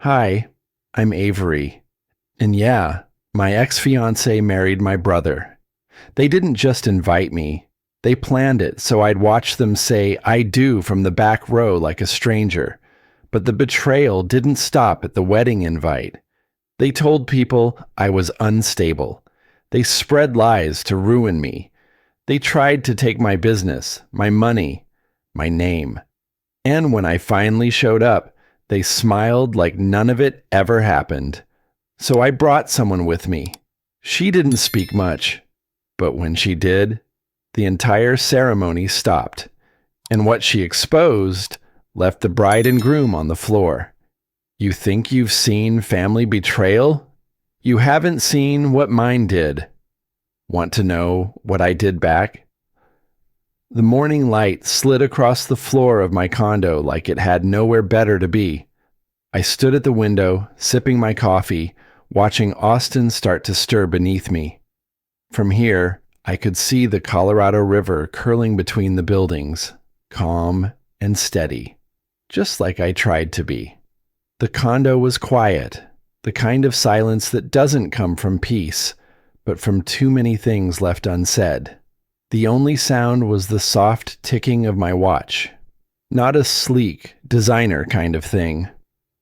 Hi, I'm Avery. And yeah, my ex-fiancé married my brother. They didn't just invite me. They planned it so I'd watch them say "I do" from the back row like a stranger. But the betrayal didn't stop at the wedding invite. They told people I was unstable. They spread lies to ruin me. They tried to take my business, my money, my name. And when I finally showed up, they smiled like none of it ever happened. So I brought someone with me. She didn't speak much, but when she did, the entire ceremony stopped, and what she exposed left the bride and groom on the floor. You think you've seen family betrayal? You haven't seen what mine did. Want to know what I did back? The morning light slid across the floor of my condo like it had nowhere better to be. I stood at the window, sipping my coffee, watching Austin start to stir beneath me. From here, I could see the Colorado River curling between the buildings, calm and steady, just like I tried to be. The condo was quiet, the kind of silence that doesn't come from peace, but from too many things left unsaid. The only sound was the soft ticking of my watch. Not a sleek, designer kind of thing.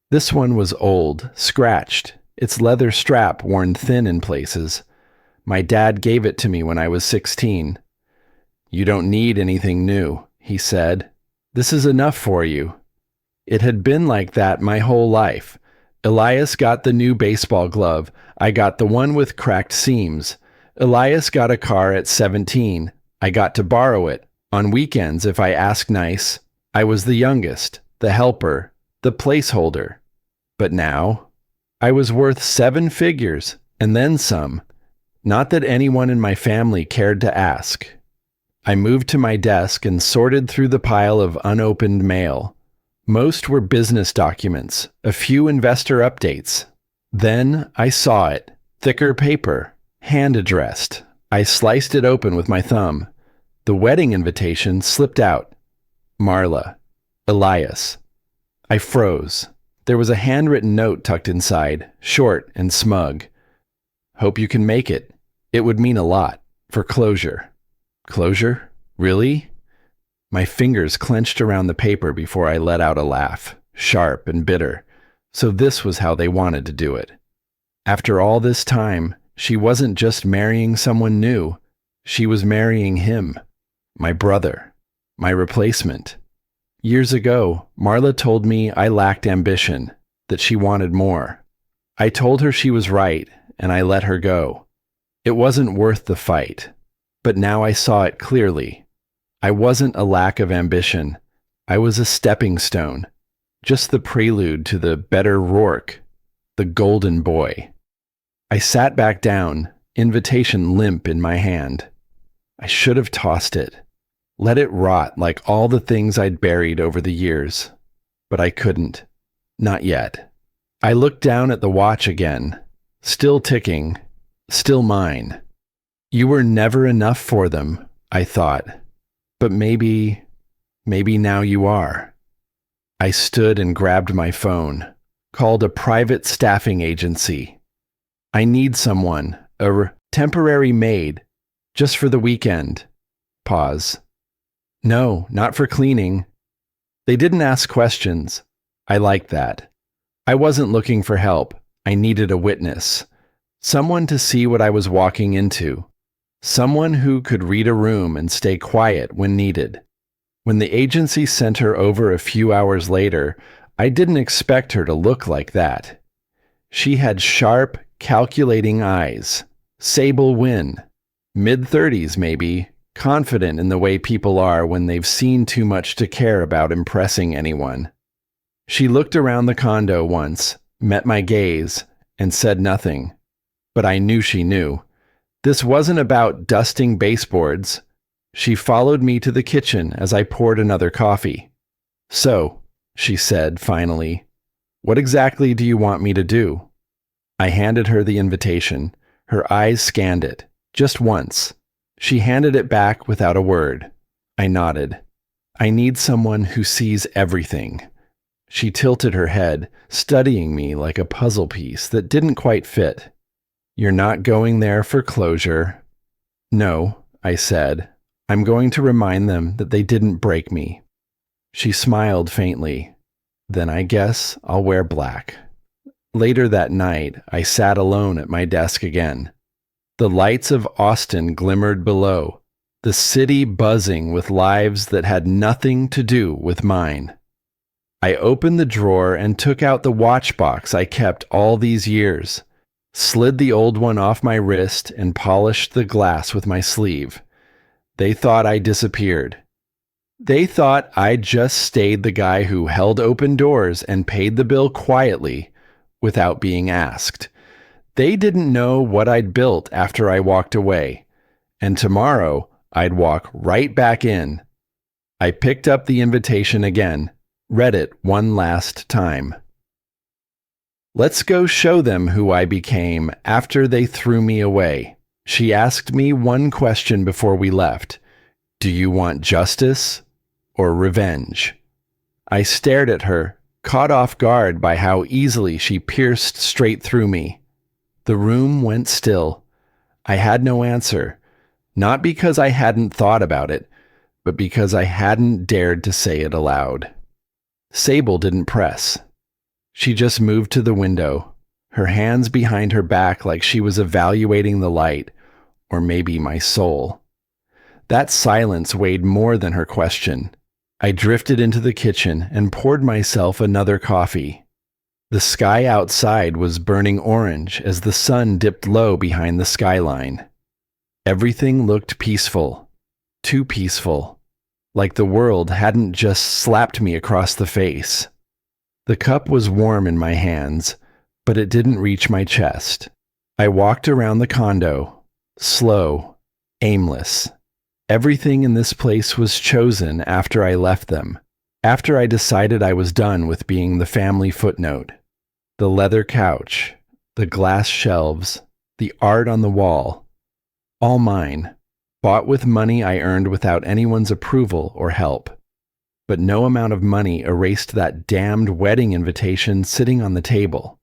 This one was old, scratched, its leather strap worn thin in places. My dad gave it to me when I was 16. "You don't need anything new," he said. "This is enough for you." It had been like that my whole life. Elias got the new baseball glove. I got the one with cracked seams. Elias got a car at 17. I got to borrow it. On weekends, if I asked nice, I was the youngest, the helper, the placeholder. But now, I was worth 7 figures, and then some. Not that anyone in my family cared to ask. I moved to my desk and sorted through the pile of unopened mail. Most were business documents, a few investor updates. Then I saw it, thicker paper, hand-addressed. I sliced it open with my thumb. The wedding invitation slipped out. Marla. Elias. I froze. There was a handwritten note tucked inside, short and smug. "Hope you can make it. It would mean a lot. For closure." Closure? Really? My fingers clenched around the paper before I let out a laugh, sharp and bitter. So this was how they wanted to do it. After all this time, she wasn't just marrying someone new. She was marrying him. My brother. My replacement. Years ago, Marla told me I lacked ambition, that she wanted more. I told her she was right, and I let her go. It wasn't worth the fight. But now I saw it clearly. I wasn't a lack of ambition. I was a stepping stone. Just the prelude to the better Rourke, the golden boy. I sat back down, invitation limp in my hand. I should have tossed it. Let it rot like all the things I'd buried over the years. But I couldn't. Not yet. I looked down at the watch again. Still ticking. Still mine. You were never enough for them, I thought. But maybe now you are. I stood and grabbed my phone. Called a private staffing agency. "I need someone, a temporary maid, just for the weekend." Pause. "No, not for cleaning." They didn't ask questions. I liked that. I wasn't looking for help. I needed a witness. Someone to see what I was walking into. Someone who could read a room and stay quiet when needed. When the agency sent her over a few hours later, I didn't expect her to look like that. She had sharp, calculating eyes. Sable Wynn. Mid-30s maybe, confident in the way people are when they've seen too much to care about impressing anyone. She looked around the condo once, met my gaze, and said nothing. But I knew she knew. This wasn't about dusting baseboards. She followed me to the kitchen as I poured another coffee. "So," she said finally, "what exactly do you want me to do?" I handed her the invitation. Her eyes scanned it, just once. She handed it back without a word. I nodded. "I need someone who sees everything." She tilted her head, studying me like a puzzle piece that didn't quite fit. "You're not going there for closure." "No," I said. "I'm going to remind them that they didn't break me." She smiled faintly. "Then I guess I'll wear black." Later that night, I sat alone at my desk again. The lights of Austin glimmered below, the city buzzing with lives that had nothing to do with mine. I opened the drawer and took out the watch box I kept all these years, slid the old one off my wrist and polished the glass with my sleeve. They thought I disappeared. They thought I just stayed the guy who held open doors and paid the bill quietly without being asked. They didn't know what I'd built after I walked away, and tomorrow I'd walk right back in. I picked up the invitation again, read it one last time. "Let's go show them who I became after they threw me away." She asked me one question before we left. "Do you want justice or revenge?" I stared at her, caught off guard by how easily she pierced straight through me. The room went still. I had no answer, not because I hadn't thought about it, but because I hadn't dared to say it aloud. Sable didn't press. She just moved to the window, her hands behind her back like she was evaluating the light, or maybe my soul. That silence weighed more than her question. I drifted into the kitchen and poured myself another coffee. The sky outside was burning orange as the sun dipped low behind the skyline. Everything looked peaceful, too peaceful, like the world hadn't just slapped me across the face. The cup was warm in my hands, but it didn't reach my chest. I walked around the condo, slow, aimless. Everything in this place was chosen after I left them, after I decided I was done with being the family footnote. The leather couch, the glass shelves, the art on the wall, all mine, bought with money I earned without anyone's approval or help. But no amount of money erased that damned wedding invitation sitting on the table.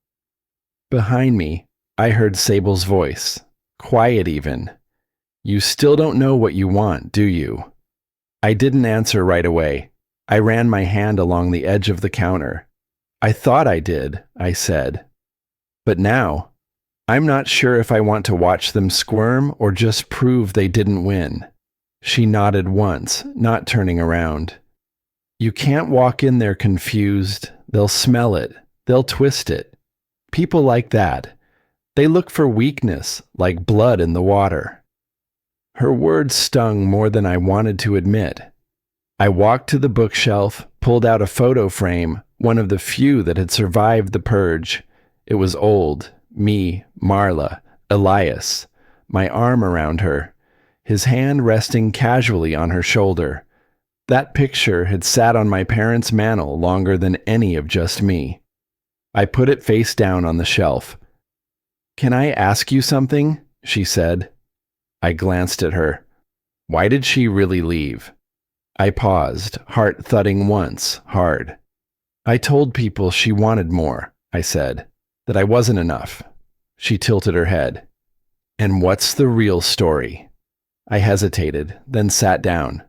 Behind me, I heard Sable's voice, quiet even. "You still don't know what you want, do you?" I didn't answer right away. I ran my hand along the edge of the counter. "I thought I did," I said. "But now, I'm not sure if I want to watch them squirm or just prove they didn't win." She nodded once, not turning around. "You can't walk in there confused. They'll smell it. They'll twist it. People like that. They look for weakness, like blood in the water." Her words stung more than I wanted to admit. I walked to the bookshelf, pulled out a photo frame, one of the few that had survived the purge. It was old, me, Marla, Elias, my arm around her, his hand resting casually on her shoulder. That picture had sat on my parents' mantel longer than any of just me. I put it face down on the shelf. "Can I ask you something?" she said. I glanced at her. Why did she really leave? I paused, heart thudding once, hard. "I told people she wanted more," I said, "that I wasn't enough." She tilted her head. "And what's the real story?" I hesitated, then sat down.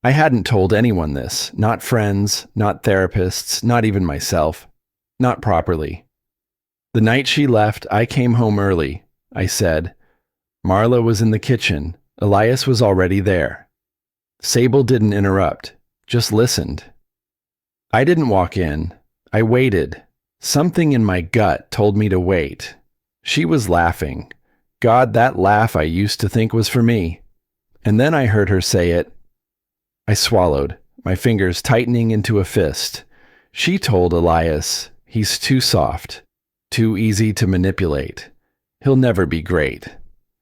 I hadn't told anyone this, not friends, not therapists, not even myself. Not properly. "The night she left, I came home early," I said. Marla was in the kitchen. Elias was already there. Sable didn't interrupt, just listened. I didn't walk in. I waited. Something in my gut told me to wait. She was laughing. God, that laugh I used to think was for me. And then I heard her say it. I swallowed, my fingers tightening into a fist. She told Elias, "He's too soft, too easy to manipulate. He'll never be great."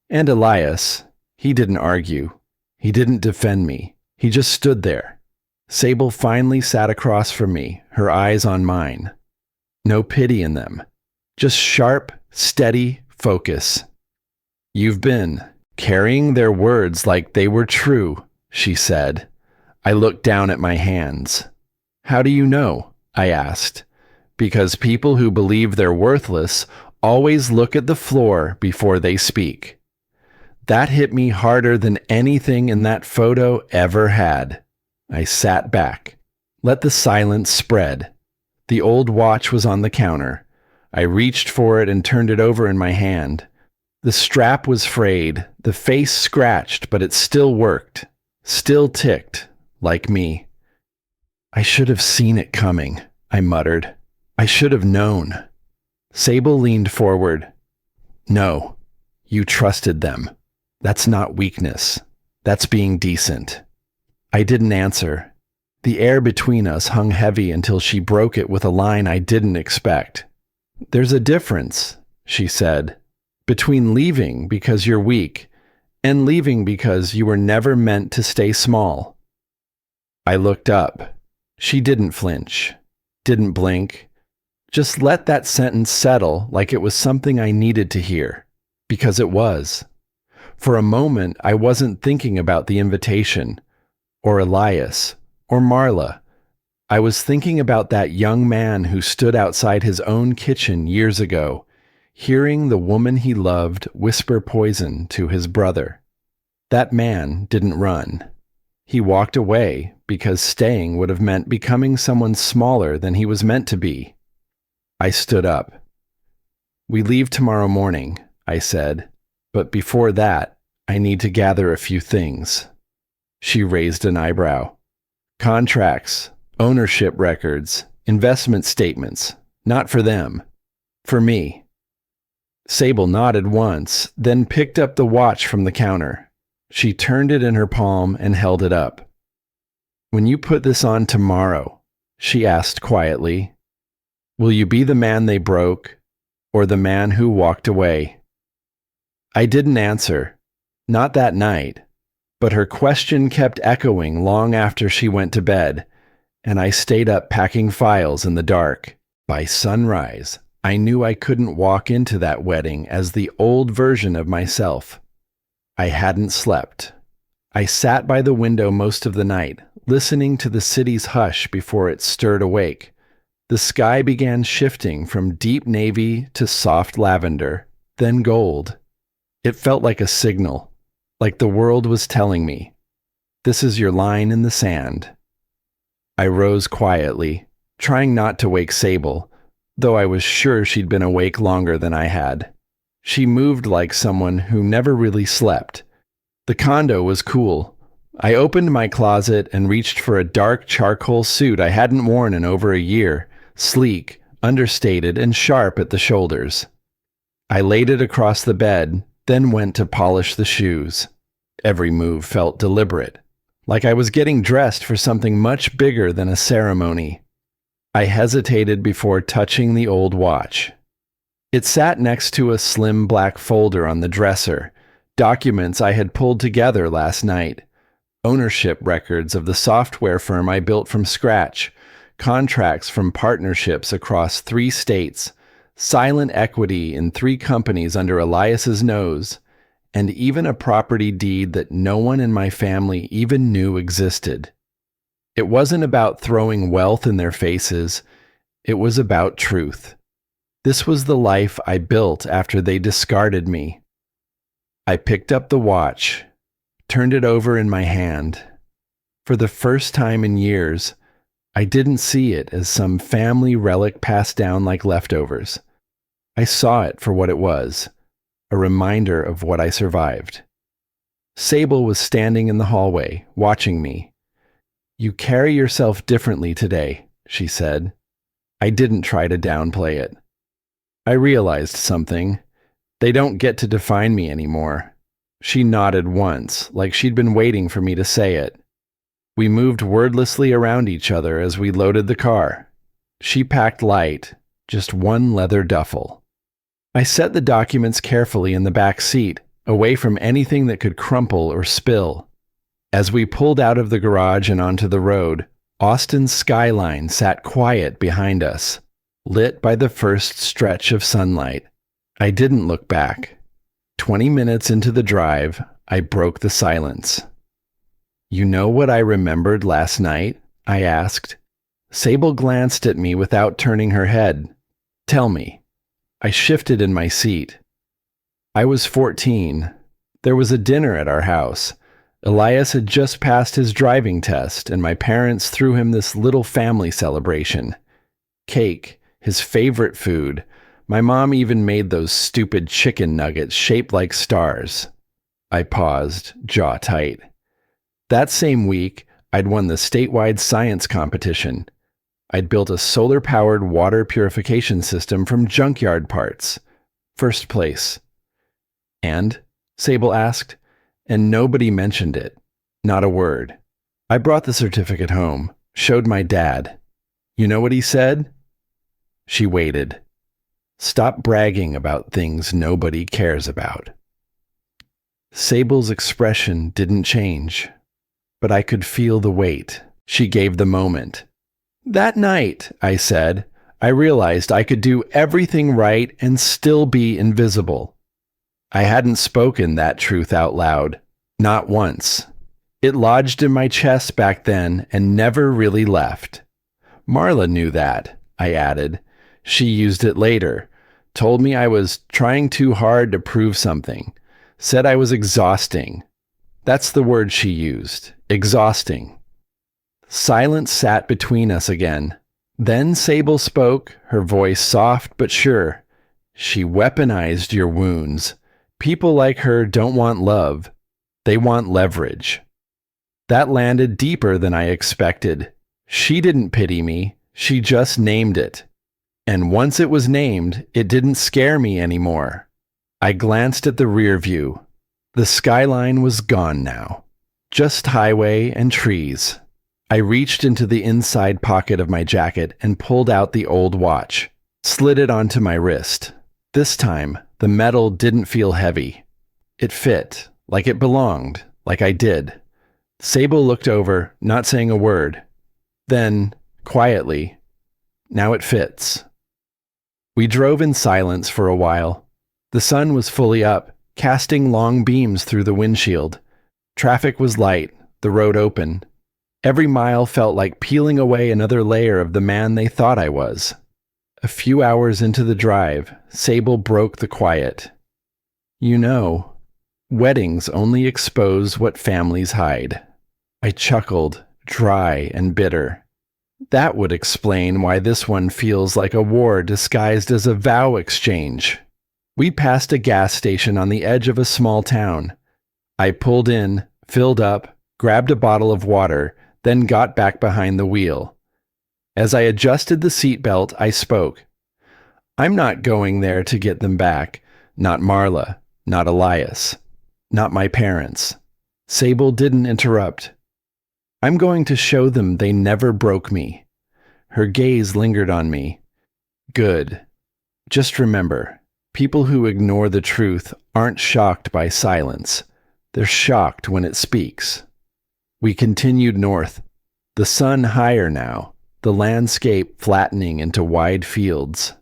And Elias, he didn't argue. He didn't defend me. He just stood there. Sable finally sat across from me, her eyes on mine. No pity in them. Just sharp, steady focus. "You've been carrying their words like they were true," she said. I looked down at my hands. "How do you know?" I asked, because people who believe they're worthless always look at the floor before they speak. That hit me harder than anything in that photo ever had. I sat back, let the silence spread. The old watch was on the counter. I reached for it and turned it over in my hand. The strap was frayed, the face scratched, but it still worked, still ticked, like me. I should have seen it coming, I muttered. I should have known. Sable leaned forward. No, you trusted them. That's not weakness. That's being decent. I didn't answer. The air between us hung heavy until she broke it with a line I didn't expect. There's a difference, she said, between leaving because you're weak and leaving because you were never meant to stay small. I looked up. She didn't flinch, didn't blink. Just let that sentence settle like it was something I needed to hear, because it was. For a moment, I wasn't thinking about the invitation, or Elias, or Marla. I was thinking about that young man who stood outside his own kitchen years ago, hearing the woman he loved whisper poison to his brother. That man didn't run. He walked away because staying would have meant becoming someone smaller than he was meant to be. I stood up. We leave tomorrow morning, I said, but before that, I need to gather a few things. She raised an eyebrow. Contracts, ownership records, investment statements, not for them, for me. Sable nodded once, then picked up the watch from the counter. She turned it in her palm and held it up. When you put this on tomorrow, she asked quietly, will you be the man they broke, or the man who walked away? I didn't answer, not that night, but her question kept echoing long after she went to bed, and I stayed up packing files in the dark. By sunrise, I knew I couldn't walk into that wedding as the old version of myself. I hadn't slept. I sat by the window most of the night, listening to the city's hush before it stirred awake. The sky began shifting from deep navy to soft lavender, then gold. It felt like a signal, like the world was telling me, this is your line in the sand. I rose quietly, trying not to wake Sable, though I was sure she'd been awake longer than I had. She moved like someone who never really slept. The condo was cool. I opened my closet and reached for a dark charcoal suit I hadn't worn in over a year, sleek, understated, and sharp at the shoulders. I laid it across the bed, then went to polish the shoes. Every move felt deliberate, like I was getting dressed for something much bigger than a ceremony. I hesitated before touching the old watch. It sat next to a slim black folder on the dresser, documents I had pulled together last night, ownership records of the software firm I built from scratch, contracts from partnerships across 3 states, silent equity in 3 companies under Elias's nose, and even a property deed that no one in my family even knew existed. It wasn't about throwing wealth in their faces. It was about truth. This was the life I built after they discarded me. I picked up the watch, turned it over in my hand. For the first time in years, I didn't see it as some family relic passed down like leftovers. I saw it for what it was, a reminder of what I survived. Sable was standing in the hallway, watching me. You carry yourself differently today, she said. I didn't try to downplay it. I realized something. They don't get to define me anymore. She nodded once, like she'd been waiting for me to say it. We moved wordlessly around each other as we loaded the car. She packed light, just one leather duffel. I set the documents carefully in the back seat, away from anything that could crumple or spill. As we pulled out of the garage and onto the road, Austin's skyline sat quiet behind us, lit by the first stretch of sunlight. I didn't look back. 20 minutes into the drive, I broke the silence. You know what I remembered last night? I asked. Sable glanced at me without turning her head. Tell me. I shifted in my seat. I was 14. There was a dinner at our house. Elias had just passed his driving test, and my parents threw him this little family celebration. Cake, his favorite food. My mom even made those stupid chicken nuggets shaped like stars. I paused, jaw tight. That same week, I'd won the statewide science competition. I'd built a solar-powered water purification system from junkyard parts. First place. And? Sable asked, and nobody mentioned it. Not a word. I brought the certificate home, showed my dad. You know what he said? She waited. Stop bragging about things nobody cares about. Sable's expression didn't change, but I could feel the weight she gave the moment. That night, I said, I realized I could do everything right and still be invisible. I hadn't spoken that truth out loud, not once. It lodged in my chest back then and never really left. Marla knew that, I added. She used it later, told me I was trying too hard to prove something, said I was exhausting. That's the word she used, exhausting. Silence sat between us again. Then Sable spoke, her voice soft but sure. She weaponized your wounds. People like her don't want love. They want leverage. That landed deeper than I expected. She didn't pity me. She just named it. And once it was named, it didn't scare me anymore. I glanced at the rear view. The skyline was gone now. Just highway and trees. I reached into the inside pocket of my jacket and pulled out the old watch, slid it onto my wrist. This time, the metal didn't feel heavy. It fit, like it belonged, like I did. Sable looked over, not saying a word. Then, quietly, now it fits. We drove in silence for a while. The sun was fully up, casting long beams through the windshield. Traffic was light, the road open. Every mile felt like peeling away another layer of the man they thought I was. A few hours into the drive, Sable broke the quiet. You know, weddings only expose what families hide. I chuckled, dry and bitter. That would explain why this one feels like a war disguised as a vow exchange. We passed a gas station on the edge of a small town. I pulled in, filled up, grabbed a bottle of water, then got back behind the wheel. As I adjusted the seatbelt, I spoke. I'm not going there to get them back. Not Marla, not Elias, not my parents. Sable didn't interrupt. I'm going to show them they never broke me. Her gaze lingered on me. Good. Just remember, people who ignore the truth aren't shocked by silence. They're shocked when it speaks. We continued north, the sun higher now, the landscape flattening into wide fields.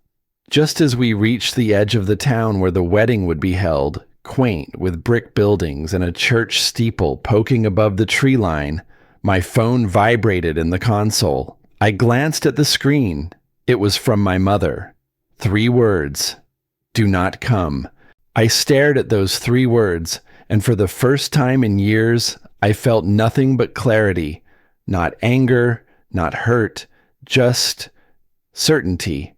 Just as we reached the edge of the town where the wedding would be held, quaint with brick buildings and a church steeple poking above the tree line, my phone vibrated in the console. I glanced at the screen. It was from my mother. 3 words. Do not come. I stared at those 3 words, and for the first time in years, I felt nothing but clarity. Not anger, not hurt, just certainty.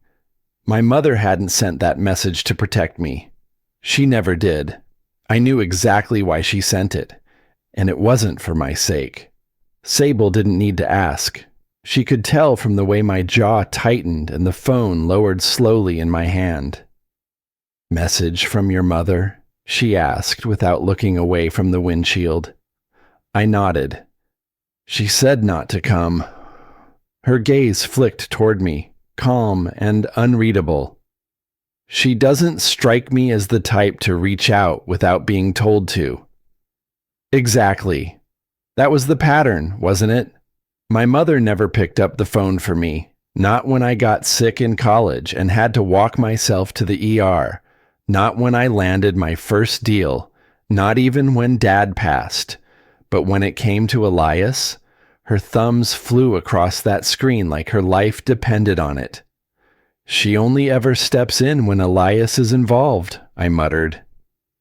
My mother hadn't sent that message to protect me. She never did. I knew exactly why she sent it, and it wasn't for my sake. Sable didn't need to ask. She could tell from the way my jaw tightened and the phone lowered slowly in my hand. Message from your mother? She asked without looking away from the windshield. I nodded. She said not to come. Her gaze flicked toward me, calm and unreadable. She doesn't strike me as the type to reach out without being told to. Exactly. That was the pattern, wasn't it? My mother never picked up the phone for me, not when I got sick in college and had to walk myself to the ER, not when I landed my first deal, not even when Dad passed. But when it came to Elias, Her thumbs flew across that screen like her life depended on it. She only ever steps in when Elias is involved, I muttered.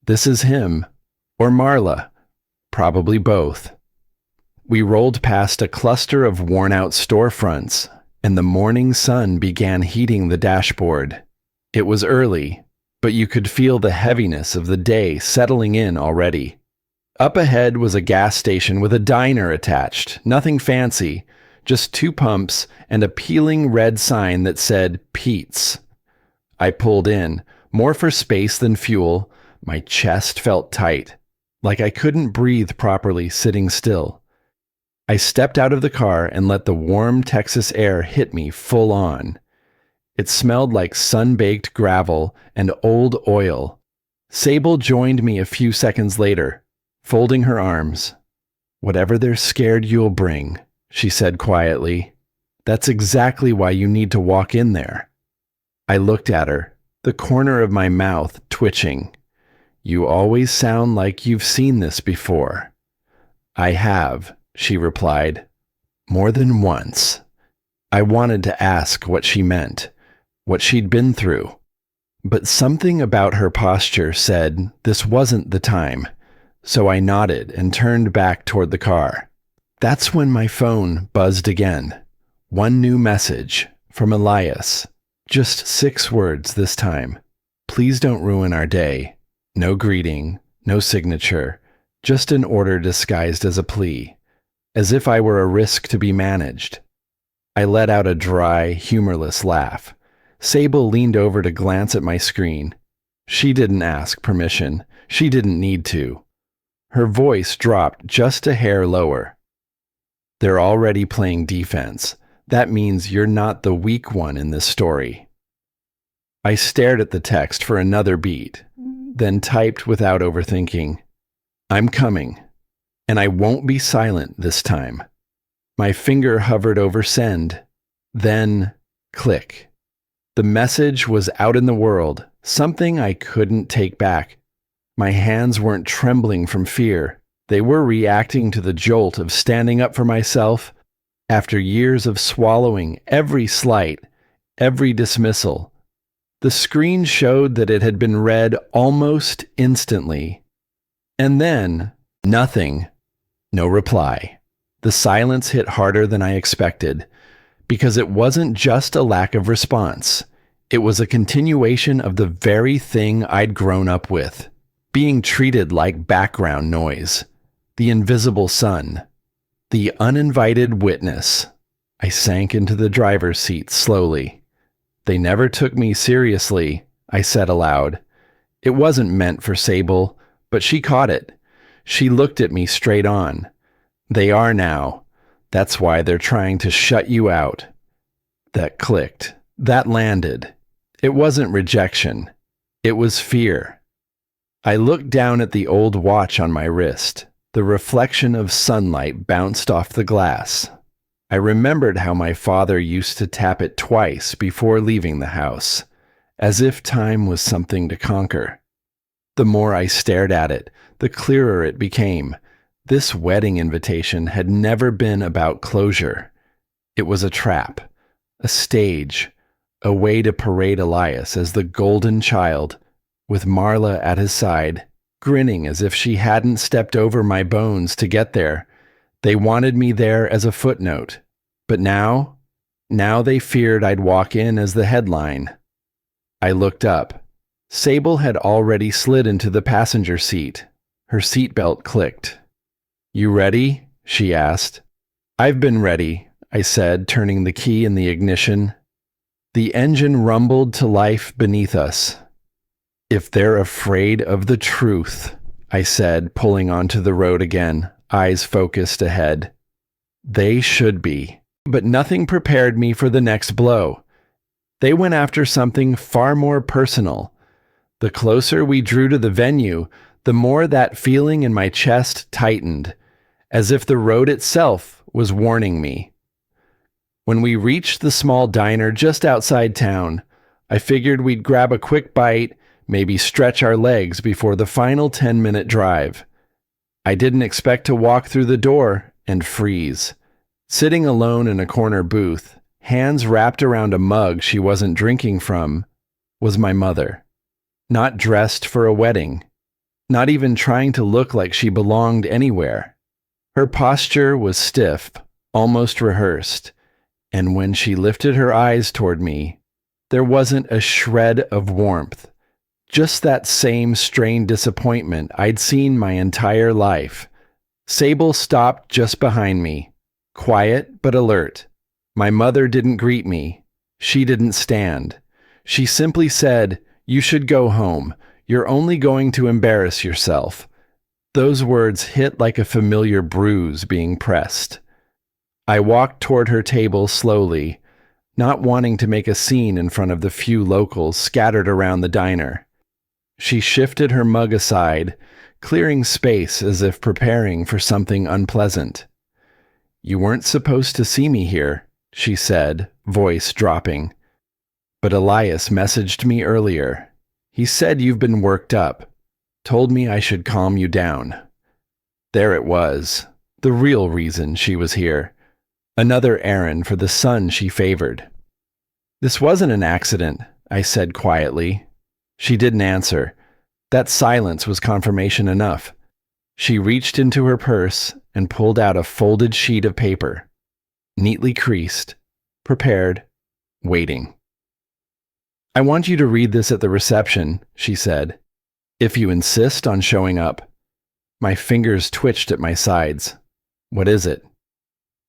This is him. Or Marla. Probably both. We rolled past a cluster of worn-out storefronts, and the morning sun began heating the dashboard. It was early, but you could feel the heaviness of the day settling in already. Up ahead was a gas station with a diner attached, nothing fancy, just 2 pumps and a peeling red sign that said Pete's. I pulled in, more for space than fuel. My chest felt tight, like I couldn't breathe properly sitting still. I stepped out of the car and let the warm Texas air hit me full on. It smelled like sun-baked gravel and old oil. Sable joined me a few seconds later, folding her arms. Whatever they're scared you'll bring, she said quietly. That's exactly why you need to walk in there. I looked at her, the corner of my mouth twitching. You always sound like you've seen this before. I have, she replied. More than once. I wanted to ask what she meant, what she'd been through. But something about her posture said this wasn't the time, so I nodded and turned back toward the car. That's when my phone buzzed again. One new message from Elias. Just 6 words this time. Please don't ruin our day. No greeting, no signature, just an order disguised as a plea, as if I were a risk to be managed. I let out a dry, humorless laugh. Sable leaned over to glance at my screen. She didn't ask permission. She didn't need to. Her voice dropped just a hair lower. They're already playing defense. That means you're not the weak one in this story. I stared at the text for another beat, then typed without overthinking. I'm coming, and I won't be silent this time. My finger hovered over send, then click. The message was out in the world, something I couldn't take back. My hands weren't trembling from fear. They were reacting to the jolt of standing up for myself after years of swallowing every slight, every dismissal. The screen showed that it had been read almost instantly. And then, nothing. No reply. The silence hit harder than I expected, because it wasn't just a lack of response. It was a continuation of the very thing I'd grown up with, being treated like background noise, the invisible sun, the uninvited witness. I sank into the driver's seat slowly. They never took me seriously, I said aloud. It wasn't meant for Sable, but she caught it. She looked at me straight on. They are now. That's why they're trying to shut you out. That clicked. That landed. It wasn't rejection. It was fear. I looked down at the old watch on my wrist. The reflection of sunlight bounced off the glass. I remembered how my father used to tap it twice before leaving the house, as if time was something to conquer. The more I stared at it, the clearer it became. This wedding invitation had never been about closure. It was a trap, a stage, a way to parade Elias as the golden child, with Marla at his side, grinning as if she hadn't stepped over my bones to get there. They wanted me there as a footnote. But now they feared I'd walk in as the headline. I looked up. Sable had already slid into the passenger seat. Her seatbelt clicked. You ready? She asked. I've been ready, I said, turning the key in the ignition. The engine rumbled to life beneath us. If they're afraid of the truth, I said, pulling onto the road again, eyes focused ahead. They should be. But nothing prepared me for the next blow. They went after something far more personal. The closer we drew to the venue, the more that feeling in my chest tightened, as if the road itself was warning me. When we reached the small diner just outside town, I figured we'd grab a quick bite, maybe stretch our legs before the final 10-minute drive. I didn't expect to walk through the door and freeze. Sitting alone in a corner booth, hands wrapped around a mug she wasn't drinking from, was my mother. Not dressed for a wedding. Not even trying to look like she belonged anywhere. Her posture was stiff, almost rehearsed, and when she lifted her eyes toward me, there wasn't a shred of warmth. Just that same strained disappointment I'd seen my entire life. Sable stopped just behind me, quiet but alert. My mother didn't greet me. She didn't stand. She simply said, "You should go home. You're only going to embarrass yourself." Those words hit like a familiar bruise being pressed. I walked toward her table slowly, not wanting to make a scene in front of the few locals scattered around the diner. She shifted her mug aside, clearing space as if preparing for something unpleasant. "You weren't supposed to see me here," she said, voice dropping. "But Elias messaged me earlier. He said you've been worked up. Told me I should calm you down." There it was, the real reason she was here. Another errand for the son she favored. "This wasn't an accident," I said quietly. She didn't answer. That silence was confirmation enough. She reached into her purse and pulled out a folded sheet of paper, neatly creased, prepared, waiting. "I want you to read this at the reception," she said, "if you insist on showing up." My fingers twitched at my sides. "What is it?"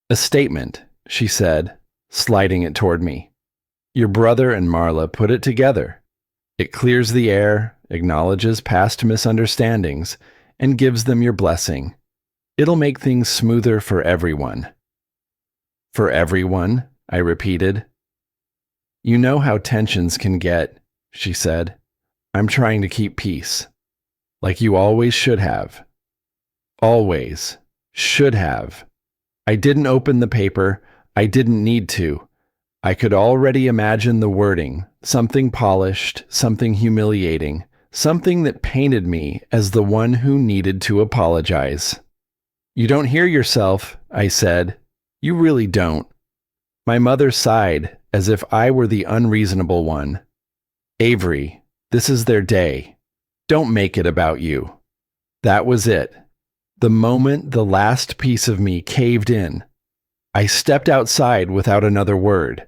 "A statement," she said, sliding it toward me. "Your brother and Marla put it together. It clears the air, acknowledges past misunderstandings, and gives them your blessing. It'll make things smoother for everyone." "For everyone?" I repeated. "You know how tensions can get," she said. "I'm trying to keep peace. Like you always should have." Always. Should have. I didn't open the paper. I didn't need to. I could already imagine the wording, something polished, something humiliating, something that painted me as the one who needed to apologize. "You don't hear yourself," I said. "You really don't." My mother sighed, as if I were the unreasonable one. "Avery, this is their day. Don't make it about you." That was it. The moment the last piece of me caved in, I stepped outside without another word.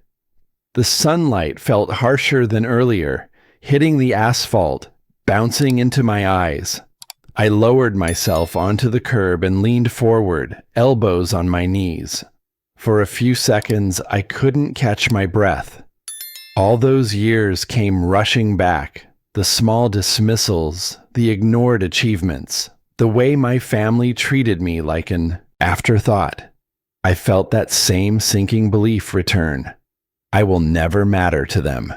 The sunlight felt harsher than earlier, hitting the asphalt, bouncing into my eyes. I lowered myself onto the curb and leaned forward, elbows on my knees. For a few seconds, I couldn't catch my breath. All those years came rushing back, the small dismissals, the ignored achievements, the way my family treated me like an afterthought. I felt that same sinking belief return. I will never matter to them.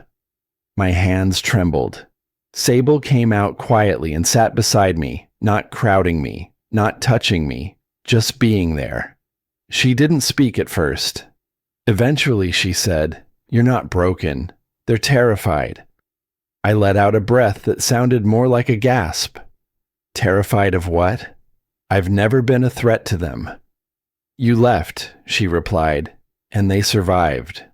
My hands trembled. Sable came out quietly and sat beside me, not crowding me, not touching me, just being there. She didn't speak at first. Eventually she said, "You're not broken. They're terrified." I let out a breath that sounded more like a gasp. Terrified of what? I've never been a threat to them. "You left," she replied, "and they survived.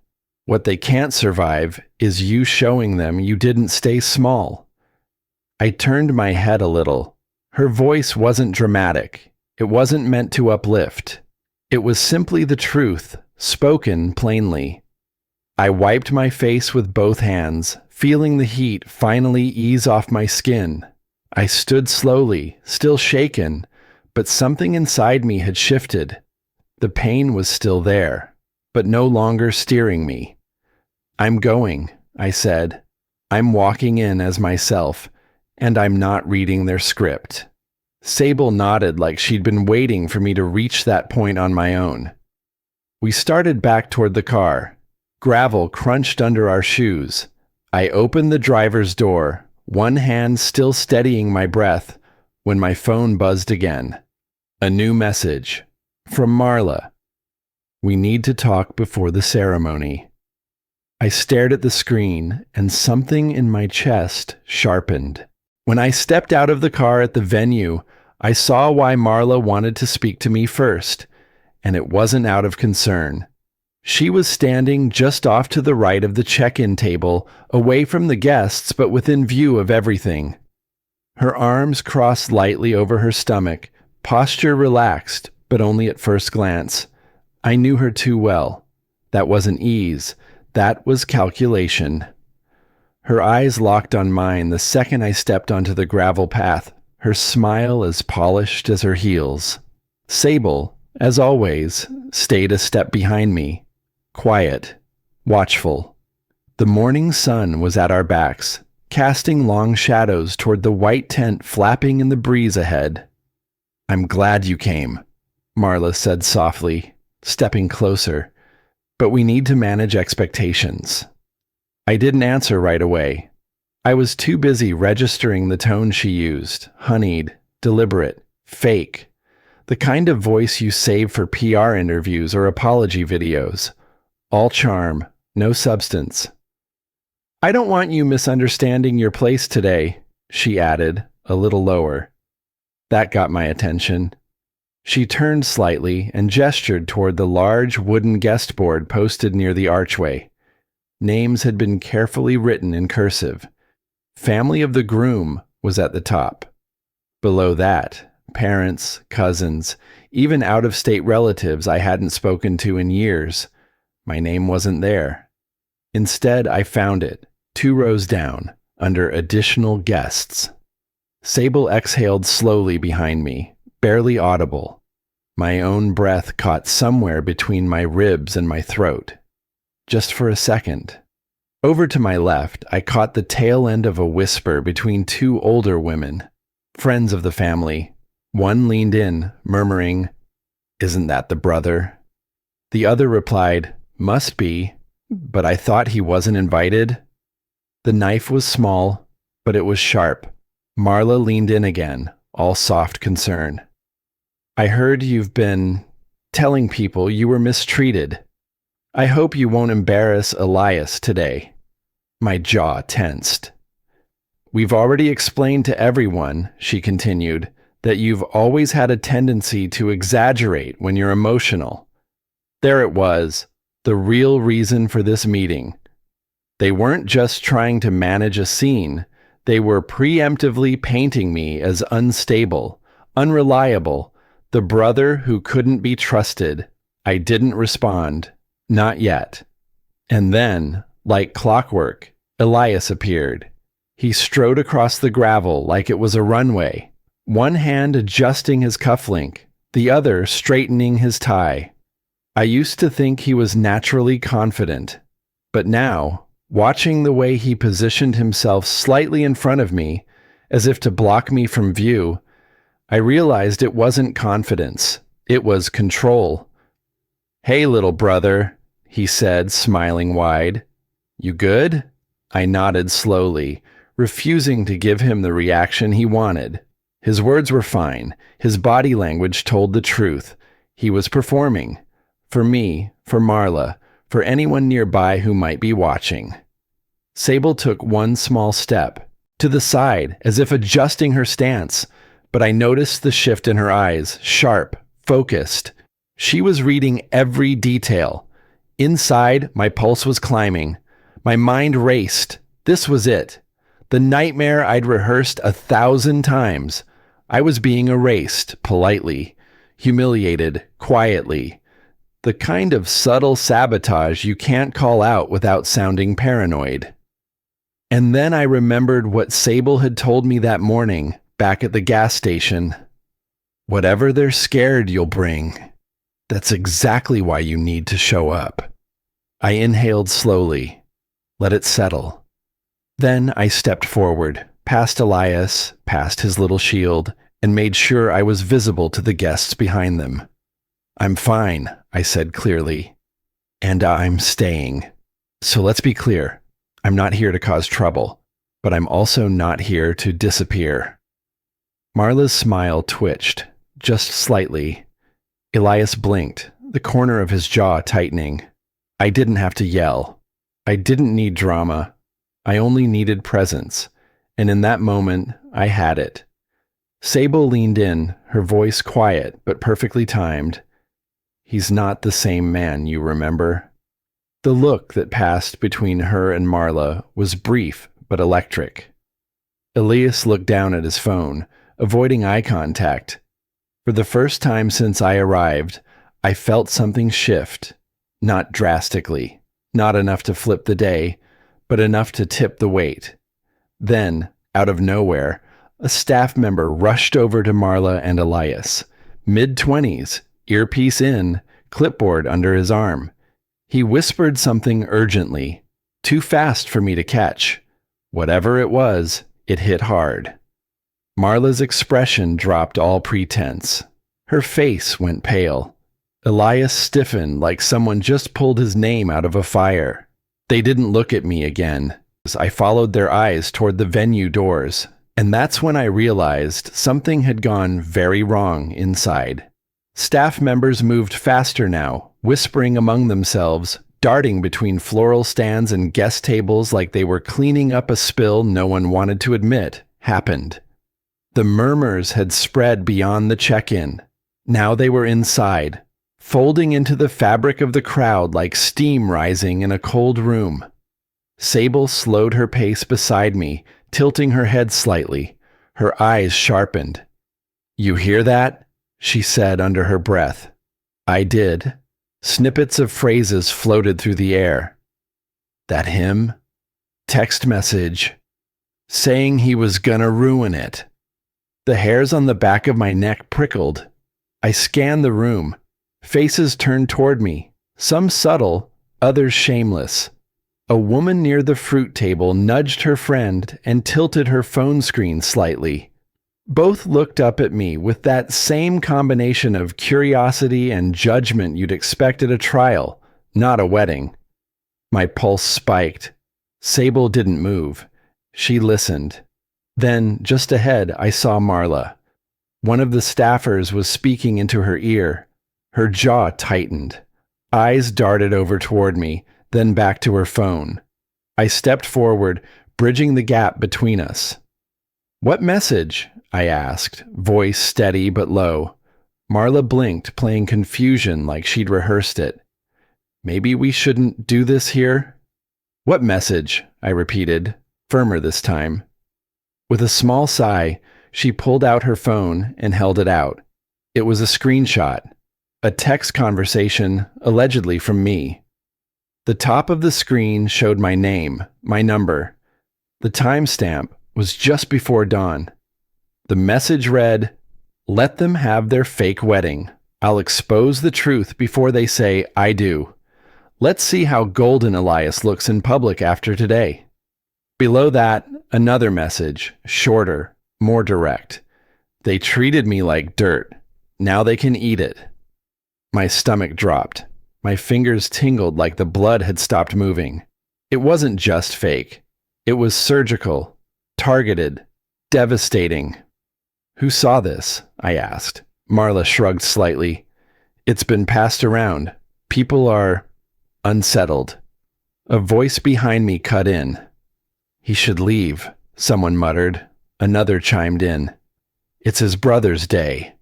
What they can't survive is you showing them you didn't stay small." I turned my head a little. Her voice wasn't dramatic. It wasn't meant to uplift. It was simply the truth, spoken plainly. I wiped my face with both hands, feeling the heat finally ease off my skin. I stood slowly, still shaken, but something inside me had shifted. The pain was still there, but no longer steering me. "I'm going," I said. "I'm walking in as myself, and I'm not reading their script." Sable nodded like she'd been waiting for me to reach that point on my own. We started back toward the car. Gravel crunched under our shoes. I opened the driver's door, one hand still steadying my breath, when my phone buzzed again. A new message. From Marla. "We need to talk before the ceremony." I stared at the screen, and something in my chest sharpened. When I stepped out of the car at the venue, I saw why Marla wanted to speak to me first. and it wasn't out of concern. She was standing just off to the right of the check-in table, away from the guests but within view of everything. Her arms crossed lightly over her stomach, posture relaxed, but only at first glance. I knew her too well. That wasn't ease, that was calculation. Her eyes locked on mine the second I stepped onto the gravel path, her smile as polished as her heels. Sable, as always, stayed a step behind me, quiet, watchful. The morning sun was at our backs, casting long shadows toward the white tent flapping in the breeze ahead. "I'm glad you came," Marla said softly, stepping closer. "But we need to manage expectations." I didn't answer right away. I was too busy registering the tone she used, honeyed, deliberate, fake. The kind of voice you save for PR interviews or apology videos. All charm, no substance. "I don't want you misunderstanding your place today," she added, a little lower. That got my attention. She turned slightly and gestured toward the large wooden guest board posted near the archway. Names had been carefully written in cursive. Family of the groom was at the top. Below that, parents, cousins, even out-of-state relatives I hadn't spoken to in years. My name wasn't there. Instead, I found it, 2 rows down, under additional guests. Sable exhaled slowly behind me, barely audible. My own breath caught somewhere between my ribs and my throat. Just for a second. Over to my left, I caught the tail end of a whisper between 2 older women, friends of the family. One leaned in, murmuring, "Isn't that the brother?" The other replied, "Must be, but I thought he wasn't invited." The knife was small, but it was sharp. Marla leaned in again, all soft concern. "I heard you've been telling people you were mistreated. I hope you won't embarrass Elias today." My jaw tensed. "We've already explained to everyone," she continued, "that you've always had a tendency to exaggerate when you're emotional." There it was, the real reason for this meeting. They weren't just trying to manage a scene, they were preemptively painting me as unstable, unreliable, the brother who couldn't be trusted. I didn't respond. Not yet. And then, like clockwork, Elias appeared. He strode across the gravel like it was a runway, one hand adjusting his cufflink, the other straightening his tie. I used to think he was naturally confident, but now, watching the way he positioned himself slightly in front of me, as if to block me from view, I realized it wasn't confidence, it was control. "Hey, little brother," he said, smiling wide. "You good?" I nodded slowly, refusing to give him the reaction he wanted. His words were fine. His body language told the truth. He was performing. For me, for Marla, for anyone nearby who might be watching. Sable took one small step, to the side, as if adjusting her stance, but I noticed the shift in her eyes, sharp, focused. She was reading every detail. Inside, my pulse was climbing. My mind raced. This was it. The nightmare I'd rehearsed 1,000 times. I was being erased, politely, humiliated, quietly. The kind of subtle sabotage you can't call out without sounding paranoid. And then I remembered what Sable had told me that morning, back at the gas station. "Whatever they're scared you'll bring, that's exactly why you need to show up." I inhaled slowly, let it settle. Then I stepped forward, past Elias, past his little shield, and made sure I was visible to the guests behind them. "I'm fine," I said clearly. "And I'm staying. So let's be clear. I'm not here to cause trouble, but I'm also not here to disappear." Marla's smile twitched, just slightly. Elias blinked, the corner of his jaw tightening. I didn't have to yell. I didn't need drama. I only needed presence, and in that moment, I had it. Sable leaned in, her voice quiet but perfectly timed. He's not the same man you remember." The look that passed between her and Marla was brief but electric. Elias looked down at his phone, avoiding eye contact. For the first time since I arrived, I felt something shift. Not drastically, not enough to flip the day, but enough to tip the weight. Then, out of nowhere, a staff member rushed over to Marla and Elias. Mid-20s, earpiece in, clipboard under his arm. He whispered something urgently, too fast for me to catch. Whatever it was, it hit hard. Marla's expression dropped all pretense. Her face went pale. Elias stiffened like someone just pulled his name out of a fire. They didn't look at me again. I followed their eyes toward the venue doors, and that's when I realized something had gone very wrong inside. Staff members moved faster now, whispering among themselves, darting between floral stands and guest tables like they were cleaning up a spill no one wanted to admit happened. The murmurs had spread beyond the check-in. Now they were inside, folding into the fabric of the crowd like steam rising in a cold room. Sable slowed her pace beside me, tilting her head slightly. Her eyes sharpened. "You hear that?" she said under her breath. I did. Snippets of phrases floated through the air. "That him? Text message. Saying he was gonna ruin it." The hairs on the back of my neck prickled. I scanned the room. Faces turned toward me, some subtle, others shameless. A woman near the fruit table nudged her friend and tilted her phone screen slightly. Both looked up at me with that same combination of curiosity and judgment you'd expect at a trial, not a wedding. My pulse spiked. Sable didn't move. She listened. Then, just ahead, I saw Marla. One of the staffers was speaking into her ear. Her jaw tightened. Eyes darted over toward me, then back to her phone. I stepped forward, bridging the gap between us. "What message?" I asked, voice steady but low. Marla blinked, playing confusion like she'd rehearsed it. "Maybe we shouldn't do this here?" "What message?" I repeated, firmer this time. With a small sigh, she pulled out her phone and held it out. It was a screenshot, a text conversation allegedly from me. The top of the screen showed my name, my number. The timestamp was just before dawn. The message read, "Let them have their fake wedding. I'll expose the truth before they say I do. Let's see how golden Elias looks in public after today." Below that, another message, shorter, more direct. "They treated me like dirt. Now they can eat it." My stomach dropped. My fingers tingled like the blood had stopped moving. It wasn't just fake. It was surgical, targeted, devastating. "Who saw this?" I asked. Marla shrugged slightly. "It's been passed around. People are unsettled." A voice behind me cut in. "He should leave," someone muttered. Another chimed in. "It's his brother's day."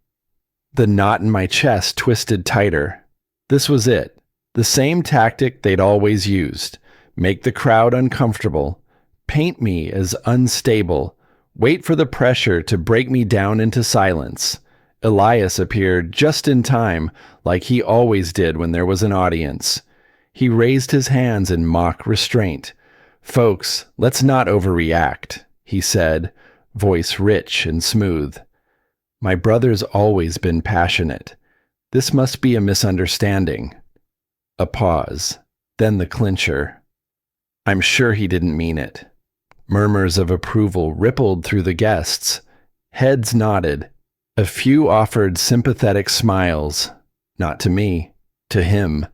The knot in my chest twisted tighter. This was it. The same tactic they'd always used. Make the crowd uncomfortable. Paint me as unstable. Wait for the pressure to break me down into silence. Elias appeared just in time, like he always did when there was an audience. He raised his hands in mock restraint. "Folks, let's not overreact," he said, voice rich and smooth. "My brother's always been passionate. This must be a misunderstanding." A pause, then the clincher. "I'm sure he didn't mean it." Murmurs of approval rippled through the guests. Heads nodded. A few offered sympathetic smiles. Not to me, to him.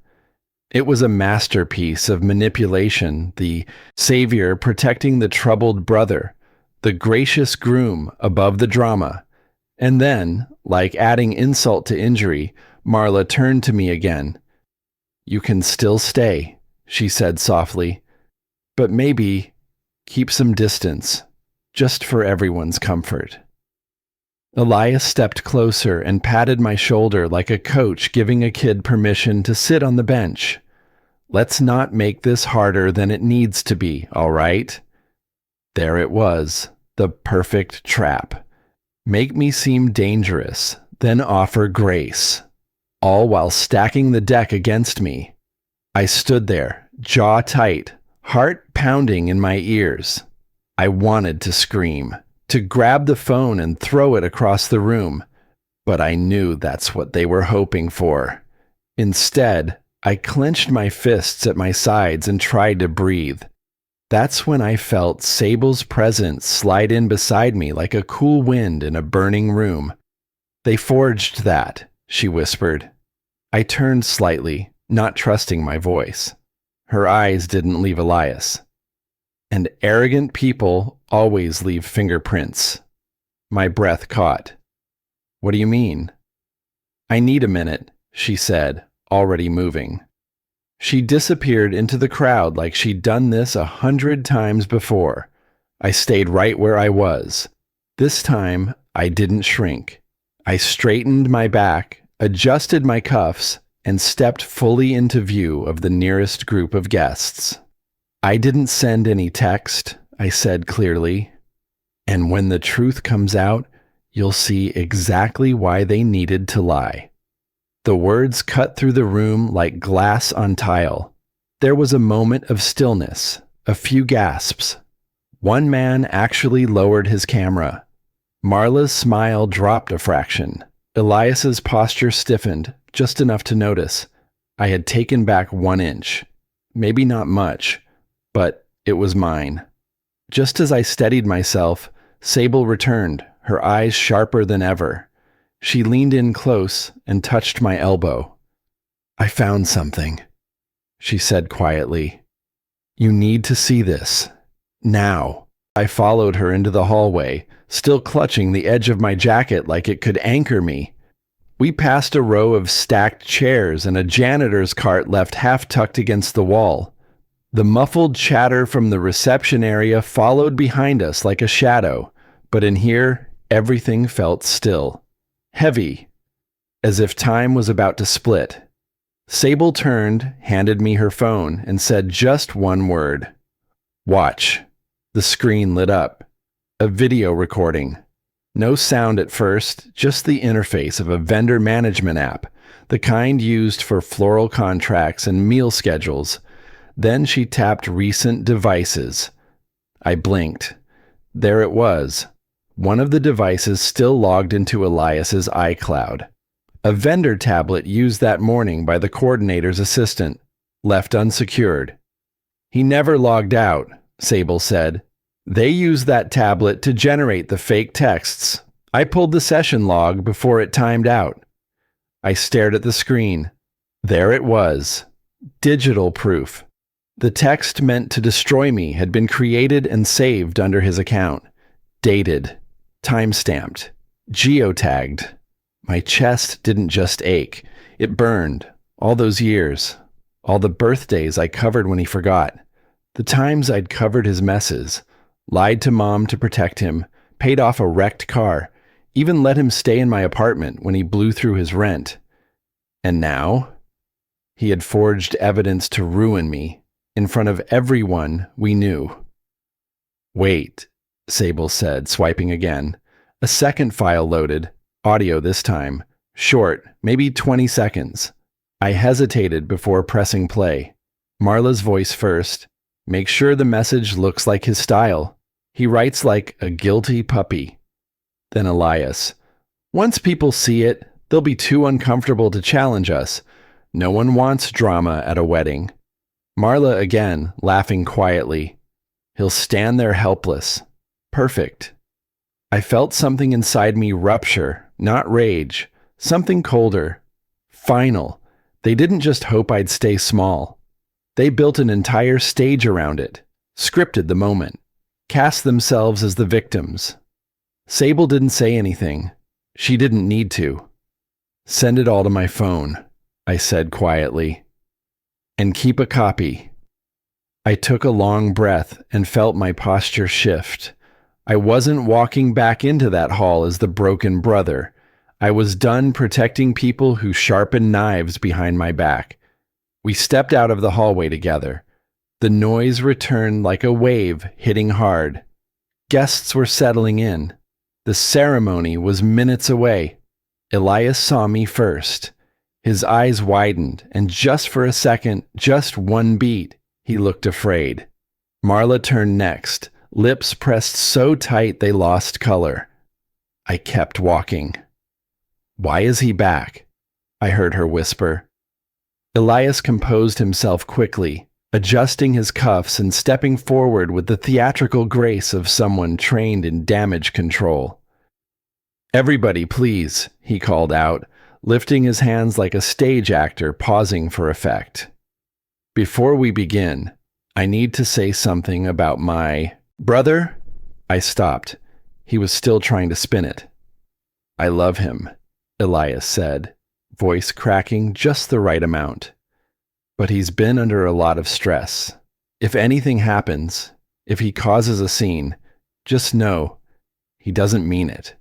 It was a masterpiece of manipulation, the savior protecting the troubled brother, the gracious groom above the drama. And then, like adding insult to injury, Marla turned to me again. "You can still stay," she said softly, "but maybe keep some distance, just for everyone's comfort." Elias stepped closer and patted my shoulder like a coach giving a kid permission to sit on the bench. Let's not make this harder than it needs to be, all right? There it was, the perfect trap. Make me seem dangerous, then offer grace, all while stacking the deck against me. I stood there, jaw tight, heart pounding in my ears. I wanted to scream, to grab the phone and throw it across the room, but I knew that's what they were hoping for. Instead, I clenched my fists at my sides and tried to breathe. That's when I felt Sable's presence slide in beside me like a cool wind in a burning room. "They forged that," she whispered. I turned slightly, not trusting my voice. Her eyes didn't leave Elias. And arrogant people always leave fingerprints. My breath caught. "What do you mean?" "I need a minute," she said, already moving. She disappeared into the crowd like she'd done this 100 times before. I stayed right where I was. This time, I didn't shrink. I straightened my back, adjusted my cuffs, and stepped fully into view of the nearest group of guests. "I didn't send any text," I said clearly. "And when the truth comes out, you'll see exactly why they needed to lie." The words cut through the room like glass on tile. There was a moment of stillness, a few gasps. One man actually lowered his camera. Marla's smile dropped a fraction. Elias's posture stiffened, just enough to notice. I had taken back 1 inch. Maybe not much, but it was mine. Just as I steadied myself, Sable returned, her eyes sharper than ever. She leaned in close and touched my elbow. "I found something," she said quietly. "You need to see this. Now." I followed her into the hallway, still clutching the edge of my jacket like it could anchor me. We passed a row of stacked chairs and a janitor's cart left half tucked against the wall. The muffled chatter from the reception area followed behind us like a shadow, but in here, everything felt still. Heavy, as if time was about to split. Sable turned, handed me her phone, and said just one word. "Watch." The screen lit up. A video recording. No sound at first, just the interface of a vendor management app, the kind used for floral contracts and meal schedules. Then she tapped recent devices. I blinked. There it was. One of the devices still logged into Elias's iCloud. A vendor tablet used that morning by the coordinator's assistant, left unsecured. "He never logged out," Sable said. "They used that tablet to generate the fake texts. I pulled the session log before it timed out." I stared at the screen. There it was. Digital proof. The text meant to destroy me had been created and saved under his account. Dated. Time-stamped. Geotagged. My chest didn't just ache. It burned. All those years. All the birthdays I covered when he forgot. The times I'd covered his messes. Lied to Mom to protect him. Paid off a wrecked car. Even let him stay in my apartment when he blew through his rent. And now? He had forged evidence to ruin me. In front of everyone we knew. "Wait," Sable said, swiping again. A second file loaded. Audio this time. Short, maybe 20 seconds. I hesitated before pressing play. Marla's voice first. "Make sure the message looks like his style. He writes like a guilty puppy." Then Elias. "Once people see it, they'll be too uncomfortable to challenge us. No one wants drama at a wedding." Marla again, laughing quietly. "He'll stand there helpless. Perfect." I felt something inside me rupture, not rage. Something colder. Final. They didn't just hope I'd stay small. They built an entire stage around it. Scripted the moment. Cast themselves as the victims. Sable didn't say anything. She didn't need to. "Send it all to my phone," I said quietly. "And keep a copy." I took a long breath and felt my posture shift. I wasn't walking back into that hall as the broken brother. I was done protecting people who sharpened knives behind my back. We stepped out of the hallway together. The noise returned like a wave hitting hard. Guests were settling in. The ceremony was minutes away. Elias saw me first. His eyes widened, and just for a second, just one beat, he looked afraid. Marla turned next, lips pressed so tight they lost color. I kept walking. "Why is he back?" I heard her whisper. Elias composed himself quickly, adjusting his cuffs and stepping forward with the theatrical grace of someone trained in damage control. "Everybody, please," he called out, lifting his hands like a stage actor pausing for effect. "Before we begin, I need to say something about my brother." I stopped. He was still trying to spin it. "I love him," Elias said, voice cracking just the right amount. "But he's been under a lot of stress. If anything happens, if he causes a scene, just know he doesn't mean it."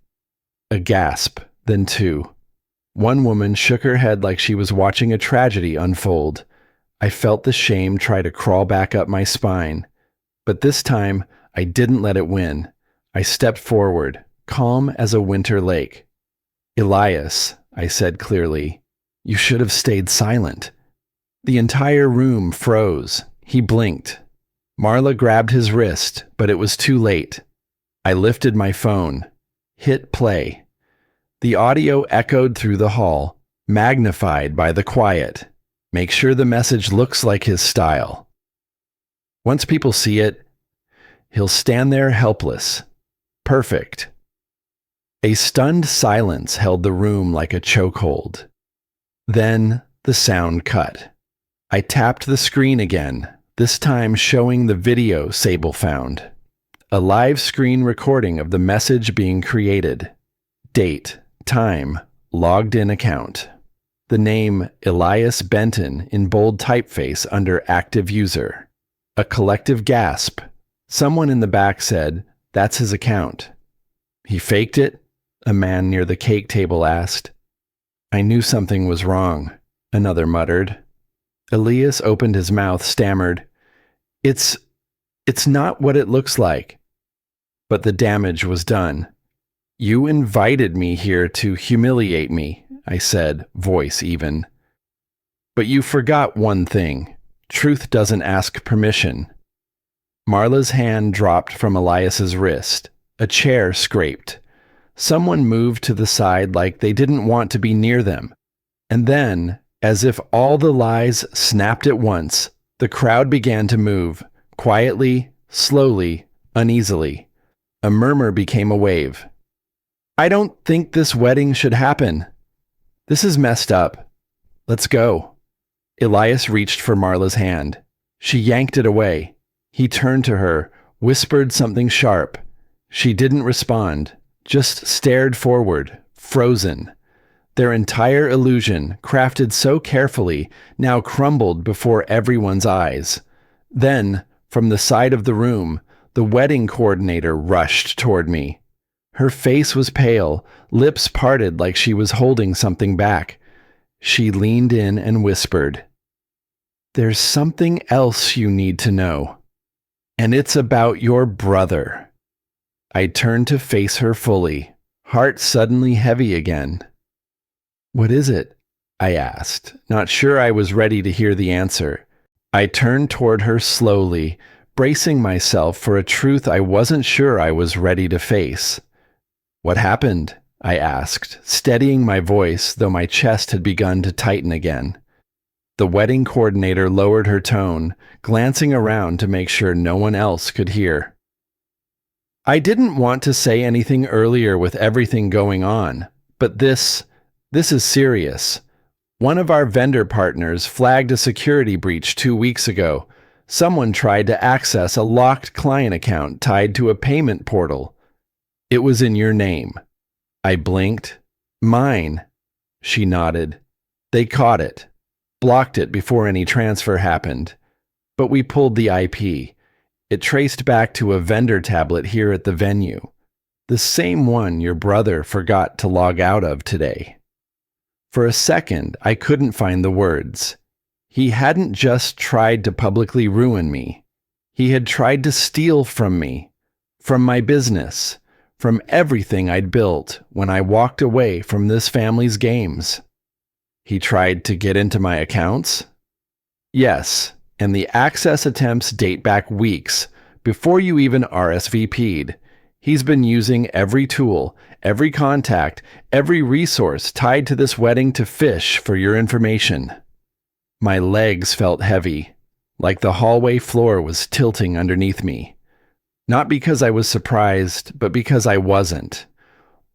A gasp, then two. One woman shook her head like she was watching a tragedy unfold. I felt the shame try to crawl back up my spine. But this time, I didn't let it win. I stepped forward, calm as a winter lake. "Elias," I said clearly, "you should have stayed silent." The entire room froze. He blinked. Marla grabbed his wrist, but it was too late. I lifted my phone, hit play. The audio echoed through the hall, magnified by the quiet. Make sure the message looks like his style. Once people see it, he'll stand there helpless. Perfect. A stunned silence held the room like a chokehold. Then the sound cut. I tapped the screen again, this time showing the video Sable found. A live screen recording of the message being created. Date, time, logged in account. The name Elias Benton in bold typeface under active user. A collective gasp. Someone in the back said, "That's his account." "He faked it?" a man near the cake table asked. "I knew something was wrong," another muttered. Elias opened his mouth, stammered, It's not what it looks like." But the damage was done. "You invited me here to humiliate me," I said, voice even. "But you forgot one thing. Truth doesn't ask permission." Marla's hand dropped from Elias's wrist. A chair scraped. Someone moved to the side like they didn't want to be near them. And then, as if all the lies snapped at once, the crowd began to move, quietly, slowly, uneasily. A murmur became a wave. "I don't think this wedding should happen. This is messed up. Let's go." Elias reached for Marla's hand. She yanked it away. He turned to her, whispered something sharp. She didn't respond, just stared forward, frozen. Their entire illusion, crafted so carefully, now crumbled before everyone's eyes. Then, from the side of the room, the wedding coordinator rushed toward me. Her face was pale, lips parted like she was holding something back. She leaned in and whispered, "There's something else you need to know. And it's about your brother." I turned to face her fully, heart suddenly heavy again. "What is it?" I asked, not sure I was ready to hear the answer. I turned toward her slowly, bracing myself for a truth I wasn't sure I was ready to face. "What happened?" I asked, steadying my voice, though my chest had begun to tighten again. The wedding coordinator lowered her tone, glancing around to make sure no one else could hear. "I didn't want to say anything earlier with everything going on, but this is serious. One of our vendor partners flagged a security breach 2 weeks ago. Someone tried to access a locked client account tied to a payment portal. It was in your name." I blinked. "Mine." She nodded. "They caught it. Blocked it before any transfer happened. But we pulled the IP. It traced back to a vendor tablet here at the venue, the same one your brother forgot to log out of today. For a second, I couldn't find the words. He hadn't just tried to publicly ruin me. He had tried to steal from me, from my business, from everything I'd built when I walked away from this family's games. He tried to get into my accounts? Yes, and the access attempts date back weeks, before you even RSVP'd. He's been using every tool, every contact, every resource tied to this wedding to fish for your information. My legs felt heavy, like the hallway floor was tilting underneath me. Not because I was surprised, but because I wasn't.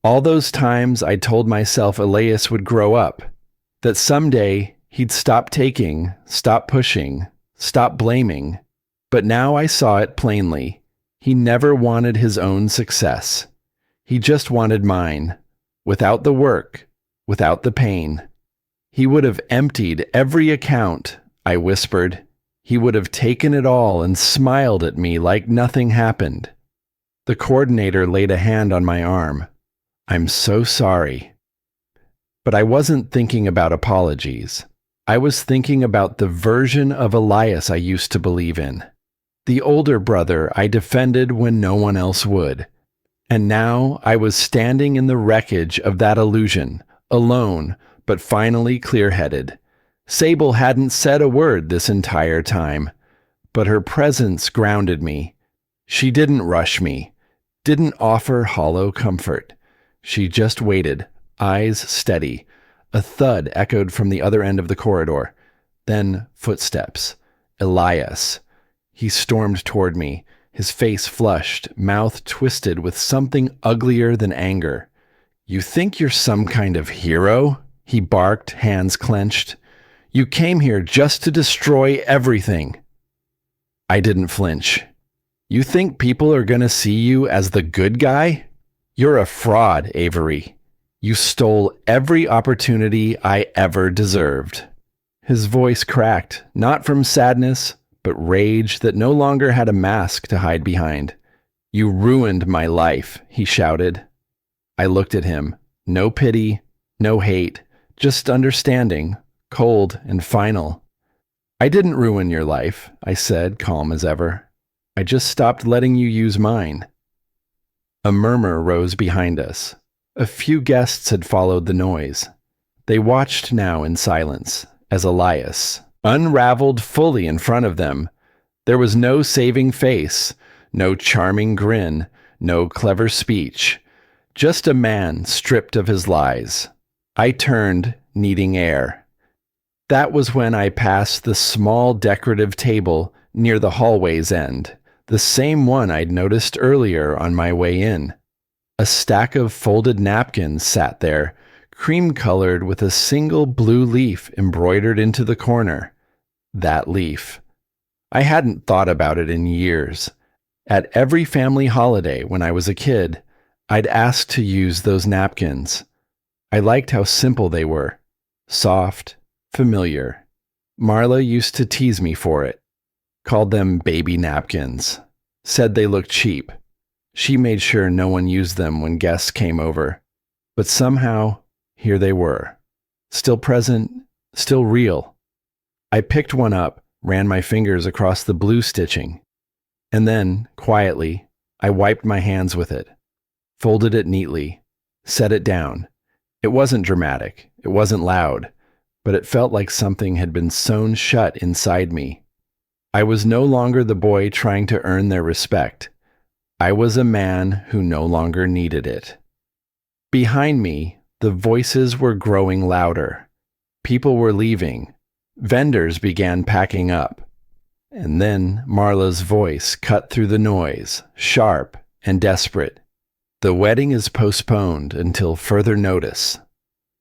All those times I told myself Elias would grow up, that someday he'd stop taking, stop pushing, stop blaming. But now I saw it plainly. He never wanted his own success. He just wanted mine, without the work, without the pain. He would have emptied every account, I whispered. He would have taken it all and smiled at me like nothing happened. The coordinator laid a hand on my arm. I'm so sorry. But I wasn't thinking about apologies. I was thinking about the version of Elias I used to believe in. The older brother I defended when no one else would. And now I was standing in the wreckage of that illusion, alone, but finally clear-headed. Sable hadn't said a word this entire time, but her presence grounded me. She didn't rush me, didn't offer hollow comfort. She just waited, eyes steady. A thud echoed from the other end of the corridor. Then footsteps. Elias. He stormed toward me, his face flushed, mouth twisted with something uglier than anger. You think you're some kind of hero? He barked, hands clenched. You came here just to destroy everything. I didn't flinch. You think people are going to see you as the good guy? You're a fraud, Avery. You stole every opportunity I ever deserved. His voice cracked, not from sadness, but rage that no longer had a mask to hide behind. You ruined my life, he shouted. I looked at him. No pity, no hate, just understanding, cold and final. I didn't ruin your life, I said, calm as ever. I just stopped letting you use mine. A murmur rose behind us. A few guests had followed the noise. They watched now in silence, as Elias unraveled fully in front of them. There was no saving face, no charming grin, no clever speech. Just a man stripped of his lies. I turned, needing air. That was when I passed the small decorative table near the hallway's end, the same one I'd noticed earlier on my way in. A stack of folded napkins sat there, cream-colored with a single blue leaf embroidered into the corner. That leaf. I hadn't thought about it in years. At every family holiday when I was a kid, I'd asked to use those napkins. I liked how simple they were. Soft, familiar. Marla used to tease me for it. Called them baby napkins. Said they looked cheap. She made sure no one used them when guests came over. But somehow, here they were. Still present, still real. I picked one up, ran my fingers across the blue stitching. And then, quietly, I wiped my hands with it. Folded it neatly. Set it down. It wasn't dramatic. It wasn't loud. But it felt like something had been sewn shut inside me. I was no longer the boy trying to earn their respect. I was a man who no longer needed it. Behind me, the voices were growing louder. People were leaving. Vendors began packing up. And then Marla's voice cut through the noise, sharp and desperate. The wedding is postponed until further notice.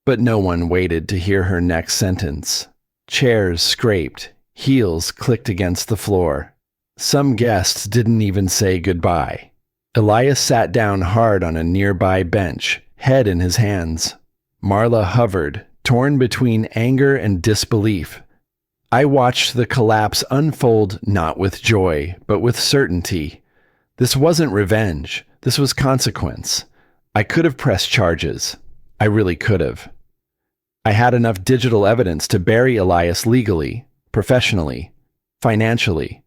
But no one waited to hear her next sentence. Chairs scraped, heels clicked against the floor. Some guests didn't even say goodbye. Elias sat down hard on a nearby bench, head in his hands. Marla hovered, torn between anger and disbelief. I watched the collapse unfold not with joy, but with certainty. This wasn't revenge. This was consequence. I could have pressed charges. I really could have. I had enough digital evidence to bury Elias legally, professionally, financially.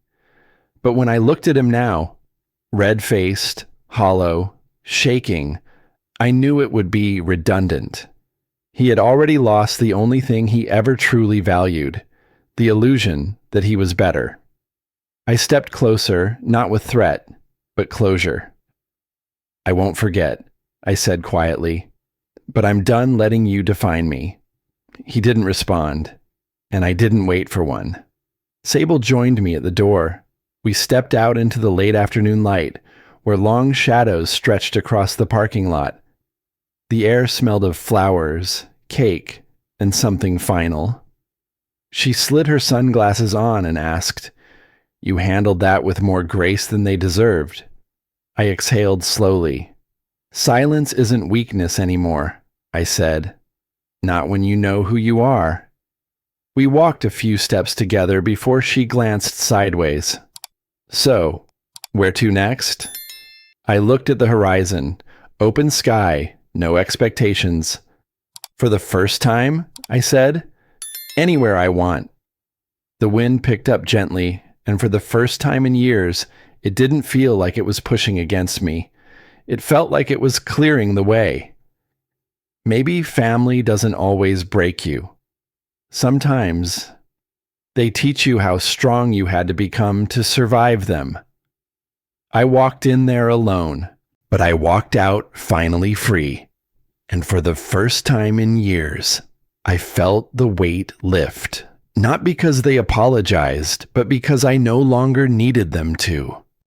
But when I looked at him now, red-faced, hollow, shaking, I knew it would be redundant. He had already lost the only thing he ever truly valued, the illusion that he was better. I stepped closer, not with threat, but closure. "I won't forget," I said quietly, "but I'm done letting you define me." He didn't respond, and I didn't wait for one. Sable joined me at the door. We stepped out into the late afternoon light, where long shadows stretched across the parking lot. The air smelled of flowers, cake, and something final. She slid her sunglasses on and asked, "You handled that with more grace than they deserved." I exhaled slowly. "Silence isn't weakness anymore," I said. "Not when you know who you are." We walked a few steps together before she glanced sideways. "So, where to next?" I looked at the horizon. Open sky, no expectations. "For the first time," I said, "anywhere I want." The wind picked up gently, and for the first time in years, it didn't feel like it was pushing against me. It felt like it was clearing the way. Maybe family doesn't always break you. Sometimes they teach you how strong you had to become to survive them. I walked in there alone, but I walked out finally free. And for the first time in years, I felt the weight lift. Not because they apologized, but because I no longer needed them to.